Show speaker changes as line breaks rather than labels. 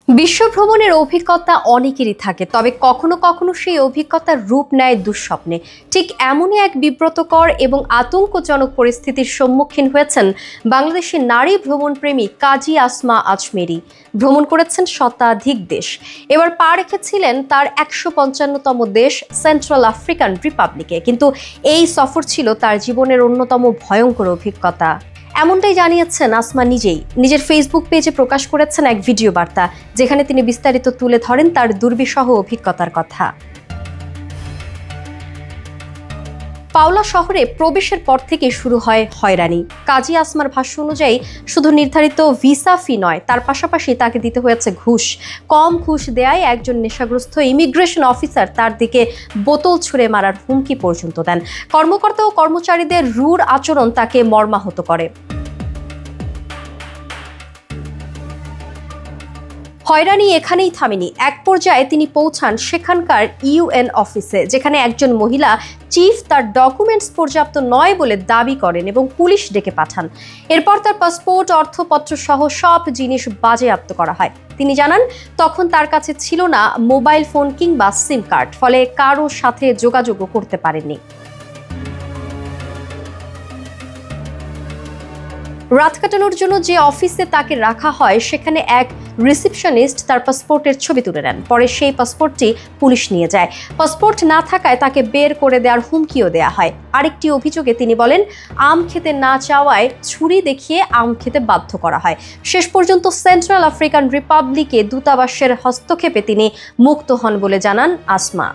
বিশ্ব ভ্রমণের অভিজ্ঞতা অনেকেরই থাকে, তবে কখনো কখনো সেই অভিজ্ঞতার রূপ নেয় দুঃস্বপ্নে। ঠিক এমনই এক বিব্রতকর এবং আতঙ্কজনক পরিস্থিতির সম্মুখীন হয়েছেন বাংলাদেশের নারী ভ্রমণপ্রেমী কাজী আসমা আজমেরী। ভ্রমণ করেছেন শতাধিক দেশ, এবার পা রেখেছিলেন তার ১৫৫তম দেশ সেন্ট্রাল আফ্রিকান রিপাবলিকে। কিন্তু এই সফর ছিল তার জীবনের অন্যতম ভয়ঙ্কর অভিজ্ঞতা। এমনটাই জানিয়েছেন আসমা নিজেই। নিজের ফেসবুক পেজে প্রকাশ করেছেন এক ভিডিও বার্তা, যেখানে তিনি বিস্তারিত তুলে ধরেন তার দুর্বিষহ অভিজ্ঞতার কথা। পাওলা শহরে প্রবেশের পর থেকে শুরু হয় হয়রানি। কাজী আসমার ভাষ্য অনুযায়ী শুধু নির্ধারিত ভিসা ফি নয়, তার পাশাপাশি তাকে দিতে হয়েছে ঘুষ। কম ঘুষ দেয়ায় একজন নেশাগ্রস্ত ইমিগ্রেশন অফিসার তার দিকে বোতল ছুঁড়ে মারার হুমকি পর্যন্ত দেন। কর্মকর্তা ও কর্মচারীদের রূঢ় আচরণ তাকে মর্মাহত করে। হয়রানি এখানেই থামেনি। এক পর্যায়ে তিনি পৌঁছান সেখানকার ইউএন অফিসে, যেখানে একজন মহিলা চিফ তার ডকুমেন্টস পর্যাপ্ত নয় বলে দাবি করেন এবং পুলিশ ডেকে পাঠান। এরপর তার পাসপোর্ট, অর্থপত্র সহ সব জিনিস বাজেয়াপ্ত করা হয়। তিনি জানান, তখন তার কাছে ছিল না মোবাইল ফোন কিংবা সিম কার্ড, ফলে কারোর সাথে যোগাযোগও করতে পারেননি। রাত কাটানোর জন্য যে অফিসে তাকে রাখা হয়, সেখানে এক রিসেপশনিস্ট তার পাসপোর্টের ছবি তুলে নেন। পরে সেই পাসপোর্টটি পুলিশ নিয়ে যায়। পাসপোর্ট না থাকায় তাকে বের করে দেওয়ার হুমকিও দেয়া হয়। আরেকটি অভিযোগে তিনি বলেন, আম খেতে না চাওয়ায় ছুরি দেখিয়ে আম খেতে বাধ্য করা হয়। শেষ পর্যন্ত সেন্ট্রাল আফ্রিকান রিপাবলিকে দূতাবাসের হস্তক্ষেপে তিনি মুক্ত হন বলে জানান আসমা।